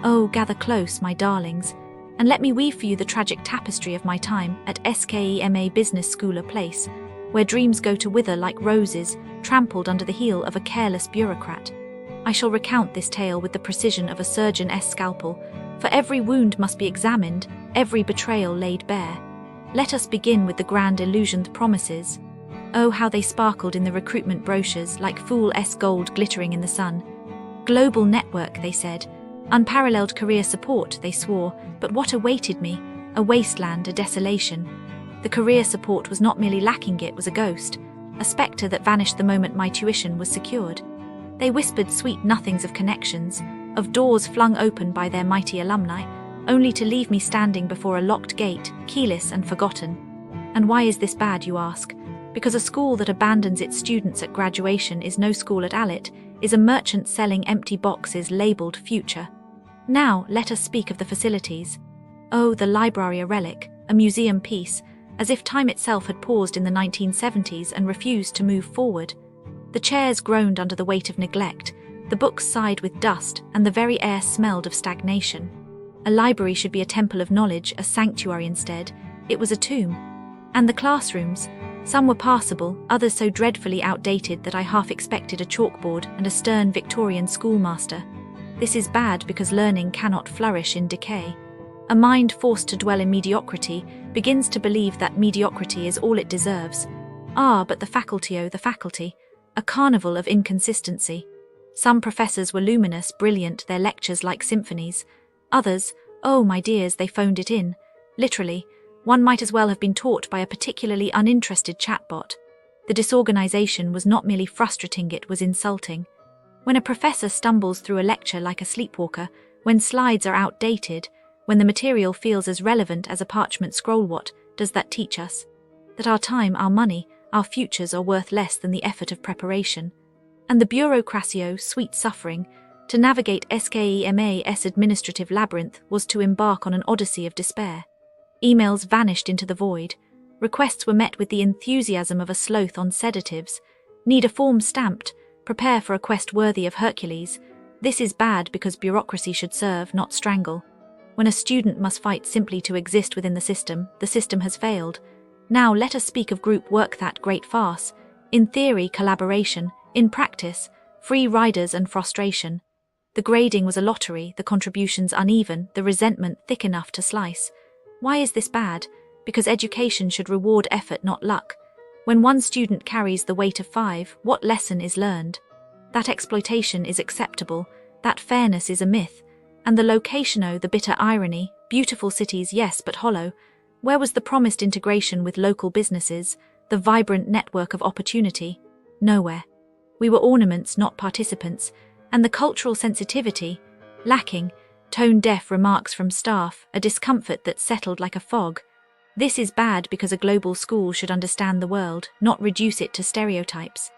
Oh, gather close, my darlings, and let me weave for you the tragic tapestry of my time at SKEMA Business School, a place where dreams go to wither like roses trampled under the heel of a careless bureaucrat. I shall recount this tale with the precision of a surgeon's scalpel, for every wound must be examined, every betrayal laid bare. Let us begin with the grand illusioned promises. Oh, how they sparkled in the recruitment brochures like fool's gold glittering in the sun. Global network, they said. Unparalleled career support, they swore, but what awaited me? A wasteland, a desolation. The career support was not merely lacking, it was a ghost, a spectre that vanished the moment my tuition was secured. They whispered sweet nothings of connections, of doors flung open by their mighty alumni, only to leave me standing before a locked gate, keyless and forgotten. And why is this bad, you ask? Because a school that abandons its students at graduation is no school at all, it is a merchant selling empty boxes labelled future. Now, let us speak of the facilities. Oh, the library, a relic, a museum piece, as if time itself had paused in the 1970s and refused to move forward. The chairs groaned under the weight of neglect, the books sighed with dust, and the very air smelled of stagnation. A library should be a temple of knowledge, a sanctuary instead. It was a tomb. And the classrooms? Some were passable, others so dreadfully outdated that I half expected a chalkboard and a stern Victorian schoolmaster. This is bad because learning cannot flourish in decay. A mind forced to dwell in mediocrity begins to believe that mediocrity is all it deserves. Ah, but the faculty, oh, the faculty. A carnival of inconsistency. Some professors were luminous, brilliant, their lectures like symphonies. Others, oh, my dears, they phoned it in. Literally, one might as well have been taught by a particularly uninterested chatbot. The disorganization was not merely frustrating, it was insulting. When a professor stumbles through a lecture like a sleepwalker, when slides are outdated, when the material feels as relevant as a parchment scroll, what does that teach us? That our time, our money, our futures are worth less than the effort of preparation. And the bureaucracy, oh, sweet suffering. To navigate SKEMA's administrative labyrinth was to embark on an odyssey of despair. Emails vanished into the void. Requests were met with the enthusiasm of a sloth on sedatives. Need a form stamped. Prepare for a quest worthy of Hercules. This is bad because bureaucracy should serve, not strangle. When a student must fight simply to exist within the system has failed. Now let us speak of group work, that great farce. In theory, collaboration. In practice, free riders and frustration. The grading was a lottery, the contributions uneven, the resentment thick enough to slice. Why is this bad? Because education should reward effort, not luck. When one student carries the weight of 5, what lesson is learned? That exploitation is acceptable, that fairness is a myth, and the location, oh, the bitter irony, beautiful cities, yes, but hollow. Where was the promised integration with local businesses, the vibrant network of opportunity? Nowhere. We were ornaments, not participants, and the cultural sensitivity, lacking, tone-deaf remarks from staff, a discomfort that settled like a fog. This is bad because a global school should understand the world, not reduce it to stereotypes.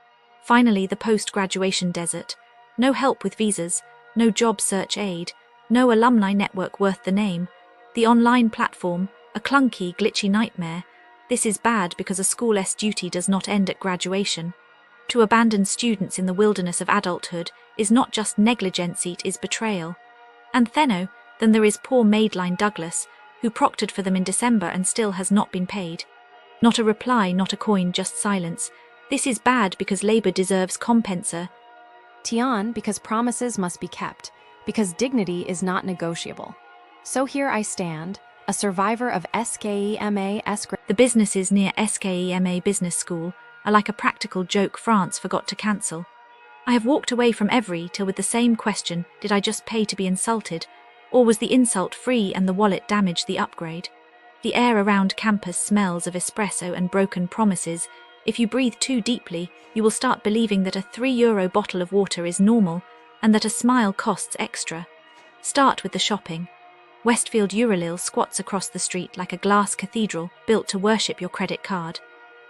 Finally, the post-graduation desert. No help with visas, no job search aid, no alumni network worth the name. The online platform, a clunky, glitchy nightmare. This is bad because a school's duty does not end at graduation. To abandon students in the wilderness of adulthood is not just negligence, it is betrayal. And then there is poor Madeline Douglas, who proctored for them in December and still has not been paid. Not a reply, not a coin, just silence. This is bad because Labour deserves compensa. Tian, because promises must be kept, because dignity is not negotiable. So here I stand, a survivor of SKEMA's. The businesses near SKEMA Business School are like a practical joke France forgot to cancel. I have walked away from every till with the same question, did I just pay to be insulted? Or was the insult free and the wallet damaged the upgrade? The air around campus smells of espresso and broken promises. If you breathe too deeply, you will start believing that a €3 bottle of water is normal and that a smile costs extra. Start with the shopping. Westfield Eurolil squats across the street like a glass cathedral built to worship your credit card.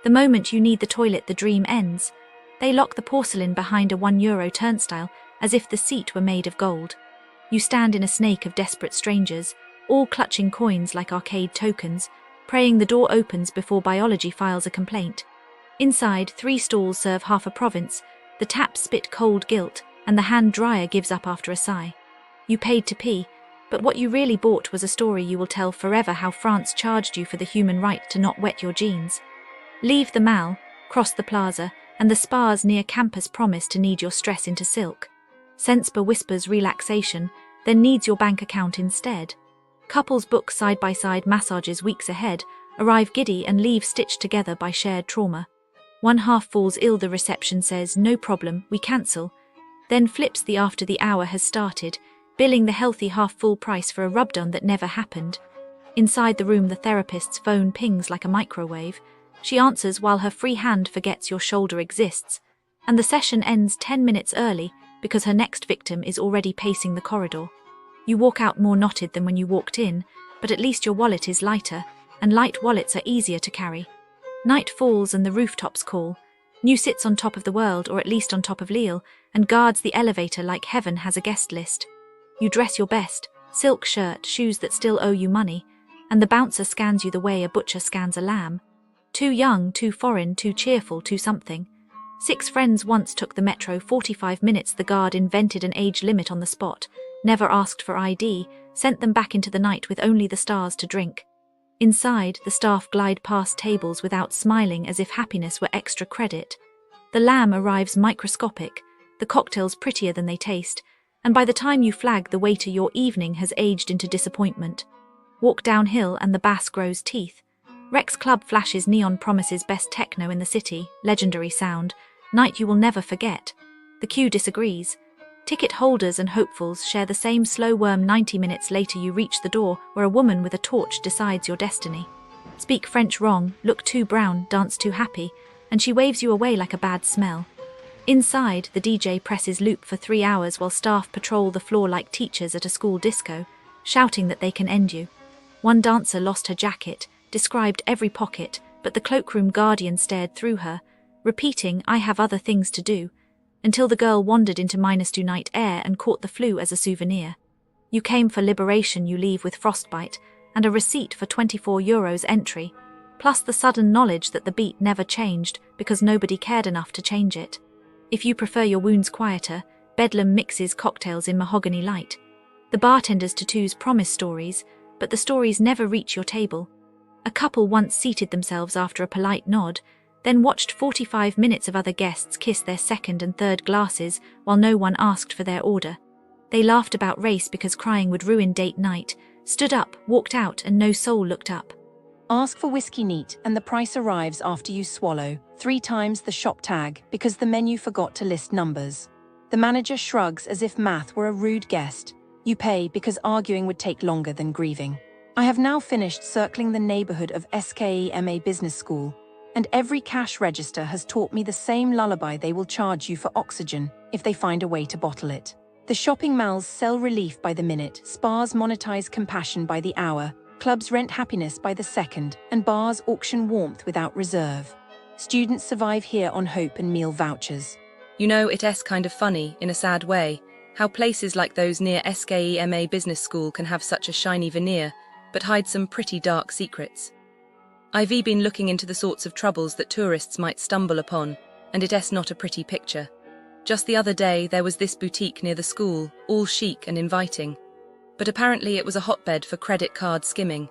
The moment you need the toilet, the dream ends. They lock the porcelain behind a €1 turnstile as if the seat were made of gold. You stand in a snake of desperate strangers, all clutching coins like arcade tokens, praying the door opens before biology files a complaint. Inside, 3 stalls serve half a province, The tap spit cold guilt, and the hand dryer gives up after a sigh. You paid to pee, but what you really bought was a story you will tell forever, how France charged you for the human right to not wet your jeans. Leave the mall, cross the plaza, and the spas near campus promise to knead your stress into silk. Senspa whispers relaxation, then needs your bank account instead. Couples book side-by-side massages weeks ahead, arrive giddy and leave stitched together by shared trauma. One half falls ill, the reception says, "No problem, we cancel," then flips the after the hour has started, billing the healthy half full price for a rub-down that never happened. Inside the room, the therapist's phone pings like a microwave. She answers while her free hand forgets your shoulder exists, and the session ends 10 minutes early because her next victim is already pacing the corridor. You walk out more knotted than when you walked in, but at least your wallet is lighter, and light wallets are easier to carry. Night falls and the rooftops call. New sits on top of the world, or at least on top of Lille, and guards the elevator like heaven has a guest list. You dress your best, silk shirt, shoes that still owe you money, and the bouncer scans you the way a butcher scans a lamb. Too young, too foreign, too cheerful, too something. 6 friends once took the metro 45 minutes. The guard invented an age limit on the spot, never asked for ID, sent them back into the night with only the stars to drink. Inside, the staff glide past tables without smiling, as if happiness were extra credit. The lamb arrives microscopic, the cocktails prettier than they taste, and by the time you flag the waiter, your evening has aged into disappointment. Walk downhill and the bass grows teeth. Rex Club flashes neon, promises best techno in the city, legendary sound, night you will never forget. The queue disagrees. Ticket holders and hopefuls share the same slow worm. 90 minutes later you reach the door, where a woman with a torch decides your destiny. Speak French wrong, look too brown, dance too happy, and she waves you away like a bad smell. Inside, the DJ presses loop for 3 hours while staff patrol the floor like teachers at a school disco, shouting that they can end you. One dancer lost her jacket, described every pocket, but the cloakroom guardian stared through her, repeating, "I have other things to do," until the girl wandered into -2 night air and caught the flu as a souvenir. You came for liberation, you leave with frostbite, and a receipt for €24 entry, plus the sudden knowledge that the beat never changed because nobody cared enough to change it. If you prefer your wounds quieter, Bedlam mixes cocktails in mahogany light. The bartender's tattoos promise stories, but the stories never reach your table. A couple once seated themselves after a polite nod, then watched 45 minutes of other guests kiss their second and third glasses while no one asked for their order. They laughed about race because crying would ruin date night, stood up, walked out, and no soul looked up. Ask for whiskey neat and the price arrives after you swallow 3 times the shop tag because the menu forgot to list numbers. The manager shrugs as if math were a rude guest. You pay because arguing would take longer than grieving. I have now finished circling the neighborhood of SKEMA Business School, and every cash register has taught me the same lullaby: they will charge you for oxygen if they find a way to bottle it. The shopping malls sell relief by the minute, spas monetize compassion by the hour, clubs rent happiness by the second, and bars auction warmth without reserve. Students survive here on hope and meal vouchers. You know, it's kind of funny, in a sad way, how places like those near SKEMA Business School can have such a shiny veneer, but hide some pretty dark secrets. I've been looking into the sorts of troubles that tourists might stumble upon, and it's not a pretty picture. Just the other day, there was this boutique near the school, all chic and inviting. But apparently it was a hotbed for credit card skimming.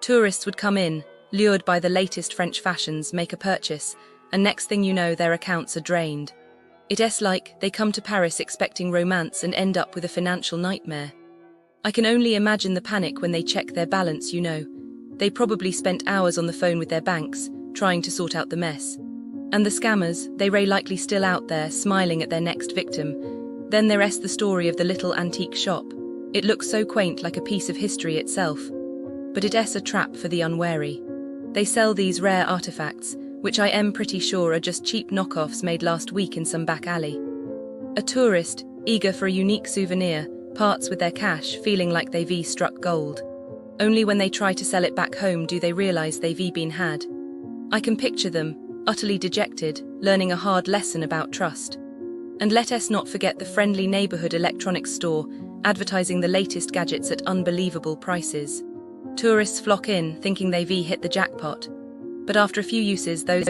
Tourists would come in, lured by the latest French fashions, make a purchase, and next thing you know, their accounts are drained. It's like they come to Paris expecting romance and end up with a financial nightmare. I can only imagine the panic when they check their balance, you know. They probably spent hours on the phone with their banks, trying to sort out the mess. And the scammers, they're likely still out there, smiling at their next victim. Then there's the story of the little antique shop. It looks so quaint, like a piece of history itself. But it's a trap for the unwary. They sell these rare artifacts, which I am pretty sure are just cheap knockoffs made last week in some back alley. A tourist, eager for a unique souvenir, parts with their cash, feeling like they've struck gold. Only when they try to sell it back home do they realize they've been had. I can picture them, utterly dejected, learning a hard lesson about trust. And let us not forget the friendly neighborhood electronics store, advertising the latest gadgets at unbelievable prices. Tourists flock in, thinking they've hit the jackpot. But after a few uses, those